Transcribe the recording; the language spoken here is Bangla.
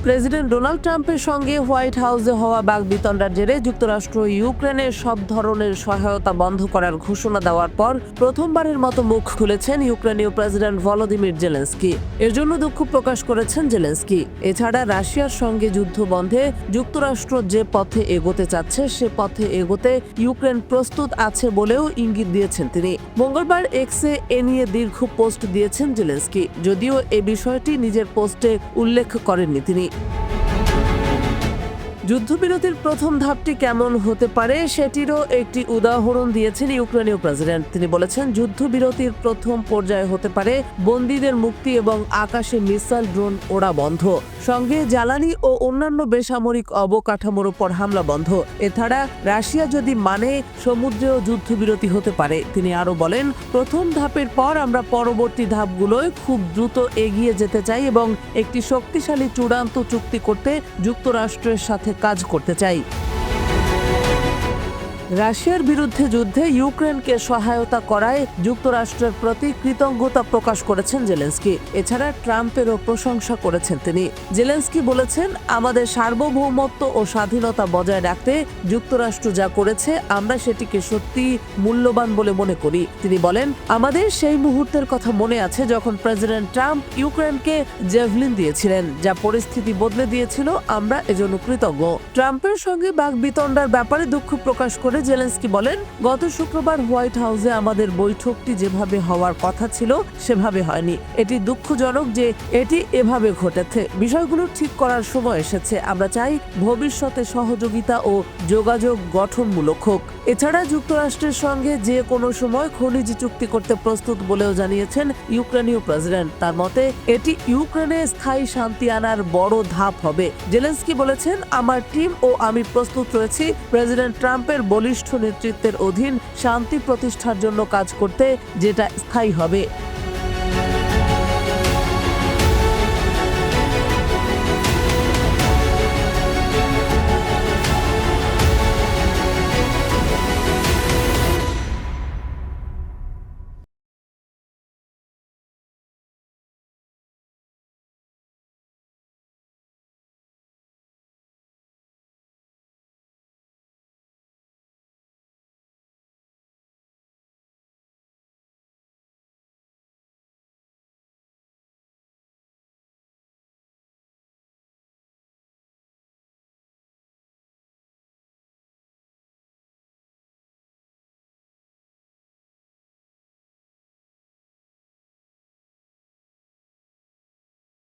প্রেসিডেন্ট ডোনাল্ড ট্রাম্পের সঙ্গে হোয়াইট হাউসে হওয়া বাকবিতণ্ডার জেরে যুক্তরাষ্ট্র ইউক্রেনের সব ধরনের সহায়তা বন্ধ করার ঘোষণা দেওয়ার পর প্রথমবারের মতো মুখ খুলেছেন ইউক্রেনীয় প্রেসিডেন্ট ভলোদিমির জেলেনস্কি। এর জন্য দুঃখ প্রকাশ করেছেন জেলেনস্কি। এছাড়া রাশিয়ার সঙ্গে যুদ্ধ বন্ধে যুক্তরাষ্ট্র যে পথে এগোতে চাচ্ছে সে পথে এগোতে ইউক্রেন প্রস্তুত আছে বলেও ইঙ্গিত দিয়েছেন তিনি। মঙ্গলবার এক্সে এ নিয়ে দীর্ঘ পোস্ট দিয়েছেন জেলেনস্কি, যদিও এ বিষয়টি নিজের পোস্টে উল্লেখ করেননি তিনি। যুদ্ধবিরতির প্রথম ধাপটি কেমন হতে পারে সেটিরও একটি উদাহরণ দিয়েছেন ইউক্রেনীয় প্রেসিডেন্ট। তিনি বলেছেন, যুদ্ধবিরতির প্রথম পর্যায়ে হতে পারে বন্দীদের মুক্তি এবং আকাশে মিসাইল ড্রোন ওড়া বন্ধ, সঙ্গে জ্বালানি ও অন্যান্য বেসামরিক অবকাঠামোর উপর হামলা বন্ধ। এছাড়া রাশিয়া যদি মানে সমুদ্রেও যুদ্ধবিরতি হতে পারে। তিনি আরও বলেন, প্রথম ধাপের পর আমরা পরবর্তী ধাপগুলোয় খুব দ্রুত এগিয়ে যেতে চাই এবং একটি শক্তিশালী চূড়ান্ত চুক্তি করতে যুক্তরাষ্ট্রের সাথে কাজ করতে চাই। রাশিয়ার বিরুদ্ধে যুদ্ধে ইউক্রেনকে সহায়তা করায় যুক্তরাষ্ট্রের প্রতি কৃতজ্ঞতা প্রকাশ করেছেন জেলেনস্কি। এছাড়া ট্রাম্পেরও প্রশংসা করেছেন তিনি। জেলেনস্কি বলেছেন, আমাদের সার্বভৌমত্ব ও স্বাধীনতা বজায় রাখতে যুক্তরাষ্ট্র যা করেছে আমরা সেটিকে সত্যি মূল্যবান বলে মনে করি। তিনি বলেন, আমাদের সেই মুহূর্তের কথা মনে আছে যখন প্রেসিডেন্ট ট্রাম্প ইউক্রেনকে জেভলিন দিয়েছিলেন, যা পরিস্থিতি বদলে দিয়েছিল। আমরা এজন্য কৃতজ্ঞ। ট্রাম্পের সঙ্গে বাকবিতণ্ডার ব্যাপারে দুঃখ প্রকাশ করে জেলেনস্কি বলেন, গত শুক্রবার হোয়াইট হাউসে আমাদের বৈঠকটি যেভাবে হওয়ার কথা ছিল সেভাবে হয়নি। এটি দুঃখজনক যে এটি এভাবে ঘটেছে। বিষয়গুলো ঠিক করার সময় এসেছে। আমরা চাই ভবিষ্যতে সহযোগিতা ও যোগাযোগ গঠনমূলক হোক। এছাড়া যুক্তরাষ্ট্রের সঙ্গে যে কোনো সময় খনিজ চুক্তি করতে প্রস্তুত বলেও জানিয়েছেন ইউক্রেনীয় প্রেসিডেন্ট। তার মতে এটি ইউক্রেনে স্থায়ী শান্তি আনার বড় ধাপ হবে। জেলেনস্কি বলেছেন, আমার টিম ও আমি প্রস্তুত রয়েছি প্রেসিডেন্ট ট্রাম্পের বলিষ্ঠ নেতৃত্বের অধীন শান্তি প্রতিষ্ঠার জন্য কাজ করতে, যেটা স্থায়ী হবে।